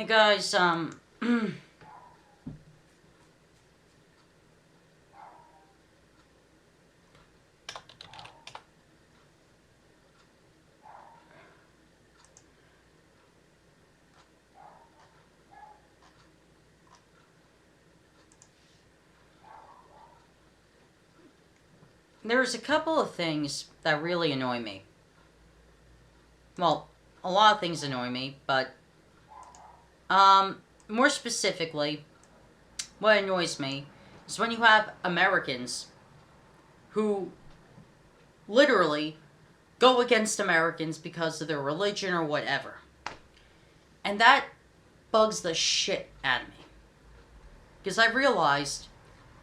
Hey guys, there's a couple of things that really annoy me. Well, a lot of things annoy me, but, more specifically, what annoys me is when you have Americans who literally go against Americans because of their religion or whatever. And that bugs the shit out of me. Because I realized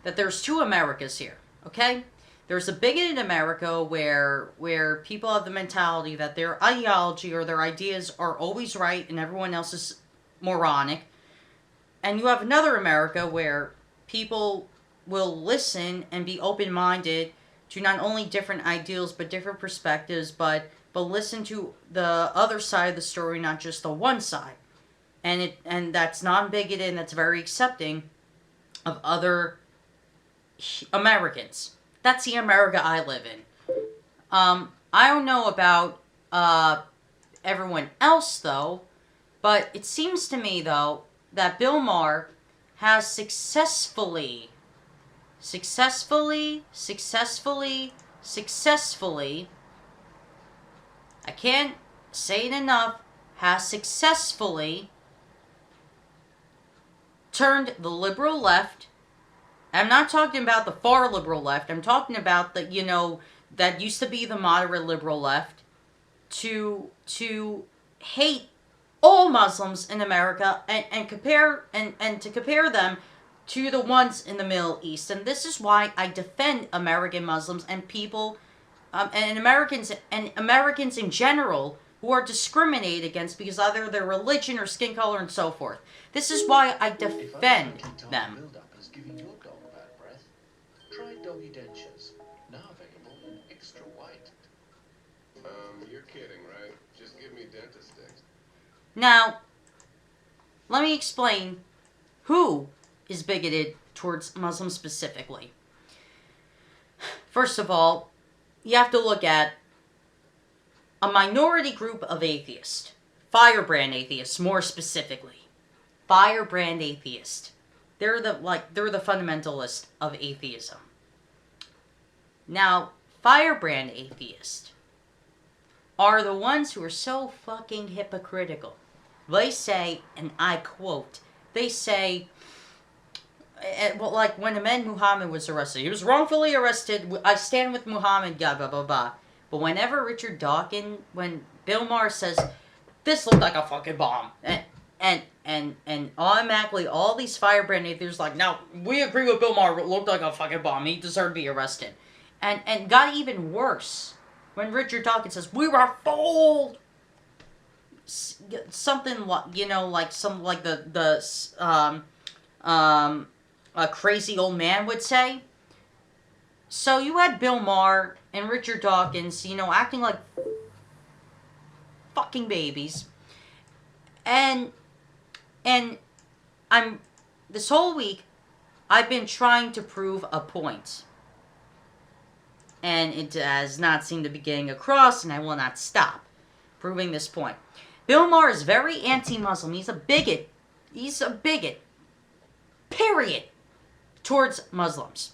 that there's two Americas here, okay? There's a bigoted America where people have the mentality that their ideology or their ideas are always right and everyone else is moronic. And you have another America where people will listen and be open-minded to not only different ideals but different perspectives, but listen to the other side of the story, not just the one side. And that's non-bigoted and that's very accepting of other Americans. That's the America I live in. I don't know about everyone else though, but it seems to me though that Bill Maher has successfully, I can't say it enough, has successfully turned the liberal left. I'm not talking about the far liberal left. I'm talking about the, that used to be the moderate liberal left to hate all Muslims in America and to compare them to the ones in the Middle East. And this is why I defend American Muslims and people and Americans in general who are discriminated against because either their religion or skin color and so forth. This is why I defend them. Try doggy dentures, now available in extra white. You're kidding, right? Just give me dentist sticks. Now, let me explain who is bigoted towards Muslims specifically. First of all, you have to look at a minority group of atheists. Firebrand atheists, more specifically. Firebrand atheists. They're the fundamentalist of atheism. Now, firebrand atheists are the ones who are so fucking hypocritical. They say, and I quote, they say, like when the man Muhammad was arrested, he was wrongfully arrested, I stand with Muhammad, blah, blah, blah, blah. But whenever Richard Dawkins, when Bill Maher says, this looked like a fucking bomb, and automatically all these firebrand atheists like, no, we agree with Bill Maher, it looked like a fucking bomb, he deserved to be arrested. And got even worse when Richard Dawkins says, we were fooled! Something like, a crazy old man would say. So you had Bill Maher and Richard Dawkins, acting like fucking babies. And this whole week, I've been trying to prove a point. And it has not seemed to be getting across, and I will not stop proving this point. Bill Maher is very anti-Muslim. He's a bigot. He's a bigot. Period. Towards Muslims.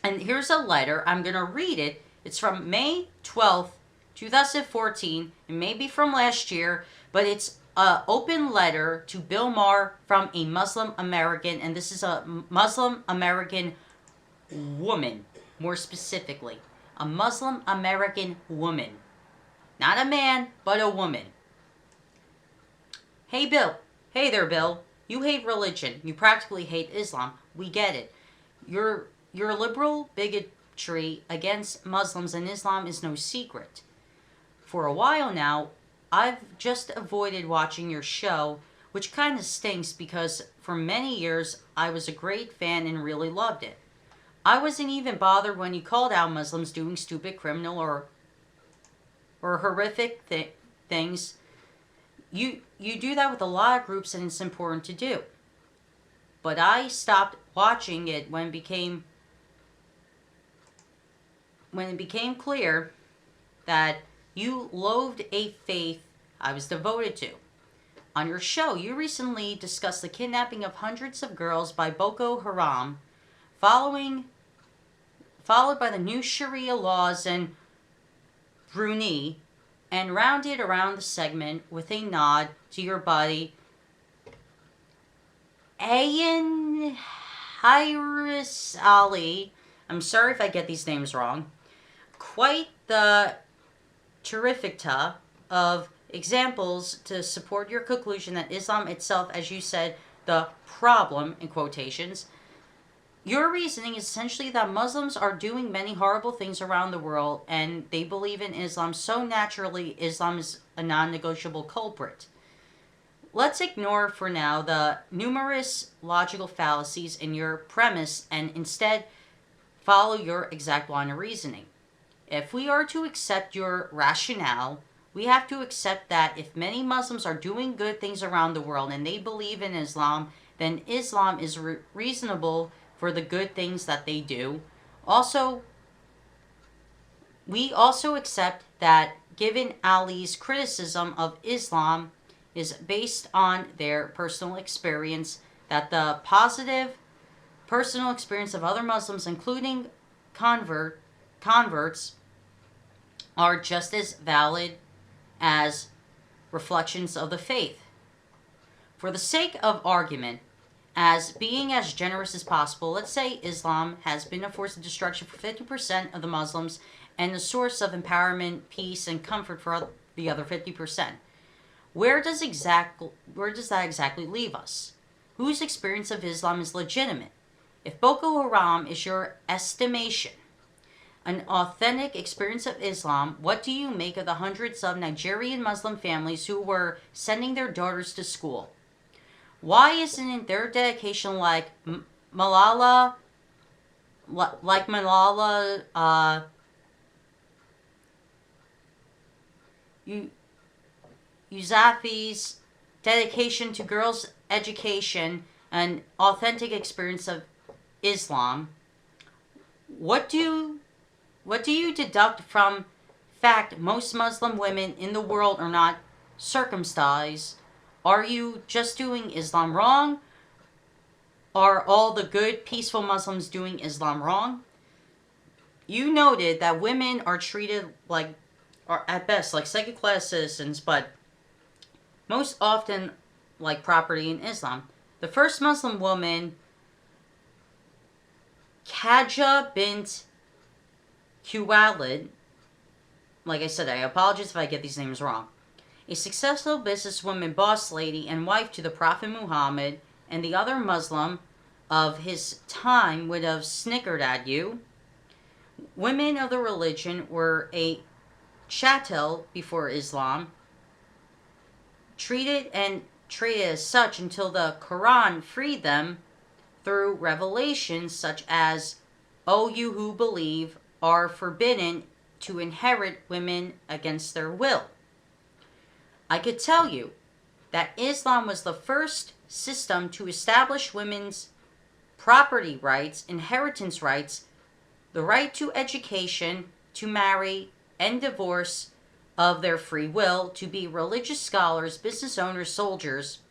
And here's a letter. I'm going to read it. It's from May 12th, 2014. It may be from last year, but it's an open letter to Bill Maher from a Muslim American, and this is a Muslim American woman, more specifically. A Muslim American woman. Not a man, but a woman. Hey, Bill. Hey there, Bill. You hate religion. You practically hate Islam. We get it. Your liberal bigotry against Muslims and Islam is no secret. For a while now, I've just avoided watching your show, which kind of stinks because for many years I was a great fan and really loved it. I wasn't even bothered when you called out Muslims doing stupid, criminal, or horrific things. you do that with a lot of groups, and it's important to do. But I stopped watching it when it became clear that you loathed a faith I was devoted to. On your show, you recently discussed the kidnapping of hundreds of girls by Boko Haram, followed by the new Sharia laws in Brunei, and rounded around the segment with a nod to your buddy Ayan Hiris Ali. I'm sorry if I get these names wrong. Quite the terrificta of examples to support your conclusion that Islam itself, as you said, the problem, in quotations. Your reasoning is essentially that Muslims are doing many horrible things around the world and they believe in Islam, so naturally Islam is a non-negotiable culprit. Let's ignore for now the numerous logical fallacies in your premise and instead follow your exact line of reasoning. If we are to accept your rationale, we have to accept that if many Muslims are doing good things around the world and they believe in Islam, then Islam is reasonable for the good things that they do. Also, we also accept that given Ali's criticism of Islam is based on their personal experience, that the positive personal experience of other Muslims, including converts, are just as valid as reflections of the faith. For the sake of argument, as being as generous as possible, let's say Islam has been a force of destruction for 50% of the Muslims and a source of empowerment, peace, and comfort for the other 50%. Where does that exactly leave us? Whose experience of Islam is legitimate? If Boko Haram is your estimation an authentic experience of Islam, what do you make of the hundreds of Nigerian Muslim families who were sending their daughters to school? Why isn't their dedication like Malala Yousafzai's dedication to girls' education and authentic experience of Islam? What do you deduct from fact most Muslim women in the world are not circumcised? Are you just doing Islam wrong? Are all the good, peaceful Muslims doing Islam wrong? You noted that women are treated like, or at best, like second-class citizens, but most often like property in Islam. The first Muslim woman, Khaja bint Khuwailid, like I said, I apologize if I get these names wrong, a successful businesswoman, boss lady, and wife to the Prophet Muhammad, and the other Muslim of his time would have snickered at you. Women of the religion were a chattel before Islam, treated as such until the Quran freed them through revelations such as, "O you who believe, are forbidden to inherit women against their will." I could tell you that Islam was the first system to establish women's property rights, inheritance rights, the right to education, to marry and divorce of their free will, to be religious scholars, business owners, soldiers.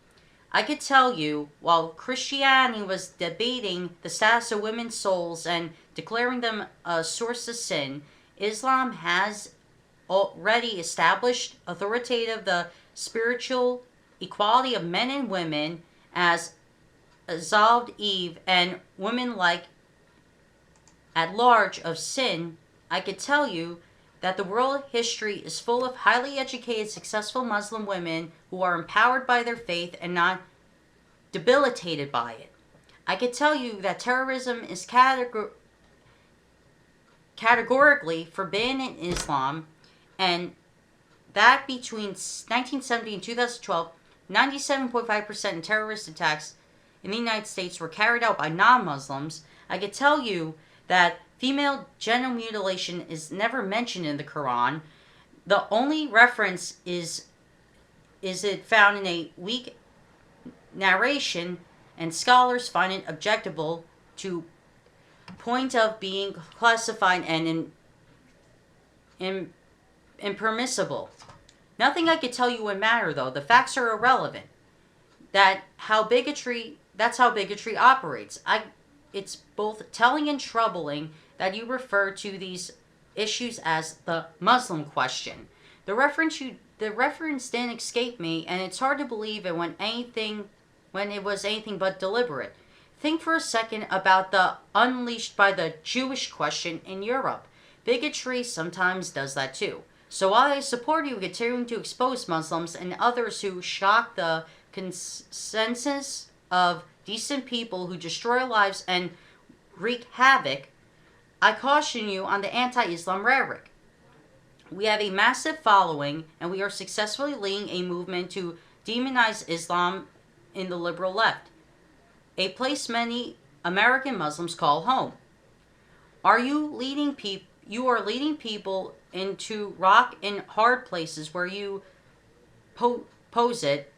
I could tell you, while Christianity was debating the status of women's souls and declaring them a source of sin, Islam has already established authoritative the spiritual equality of men and women as absolved Eve and women like at large of sin. I could tell you that the world history is full of highly educated, successful Muslim women who are empowered by their faith and not debilitated by it. I could tell you that terrorism is categorically forbidden in Islam, and that between 1970 and 2012, 97.5% of terrorist attacks in the United States were carried out by non-Muslims. I could tell you that female genital mutilation is never mentioned in the Quran. The only reference is is it found in a weak narration, and scholars find it objectable to point of being classified and impermissible. Nothing I could tell you would matter, though. The facts are irrelevant. That's how bigotry operates. It's both telling and troubling that you refer to these issues as the Muslim question. The reference didn't escape me, and it's hard to believe it when it was anything but deliberate. Think for a second about the unleashed by the Jewish question in Europe. Bigotry sometimes does that too. So while I support you continuing to expose Muslims and others who shock the consensus of decent people who destroy lives and wreak havoc, I caution you on the anti-Islam rhetoric. We have a massive following, and we are successfully leading a movement to demonize Islam in the liberal left, a place many American Muslims call home. You are leading people into rock and hard places where you posit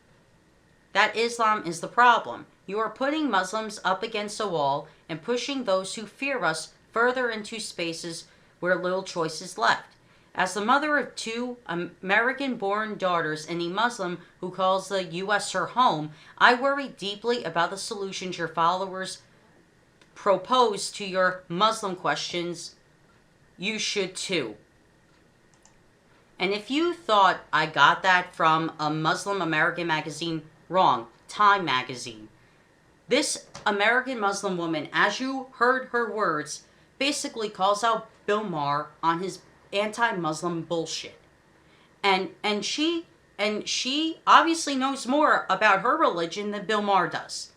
that Islam is the problem. You are putting Muslims up against a wall and pushing those who fear us further into spaces where little choice is left. As the mother of 2 American-born daughters and a Muslim who calls the U.S. her home, I worry deeply about the solutions your followers propose to your Muslim questions. You should too. And if you thought I got that from a Muslim American magazine, wrong. Time magazine. This American Muslim woman, as you heard her words, basically calls out Bill Maher on his anti-Muslim bullshit. And she obviously knows more about her religion than Bill Maher does.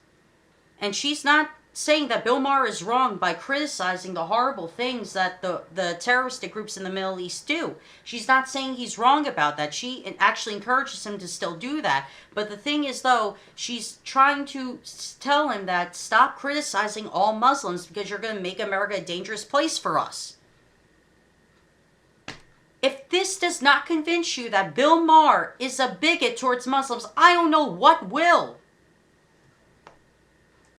And she's not saying that Bill Maher is wrong by criticizing the horrible things that the terroristic groups in the Middle East do. She's not saying he's wrong about that. She actually encourages him to still do that. But the thing is, though, she's trying to tell him that stop criticizing all Muslims because you're going to make America a dangerous place for us. If this does not convince you that Bill Maher is a bigot towards Muslims, I don't know what will.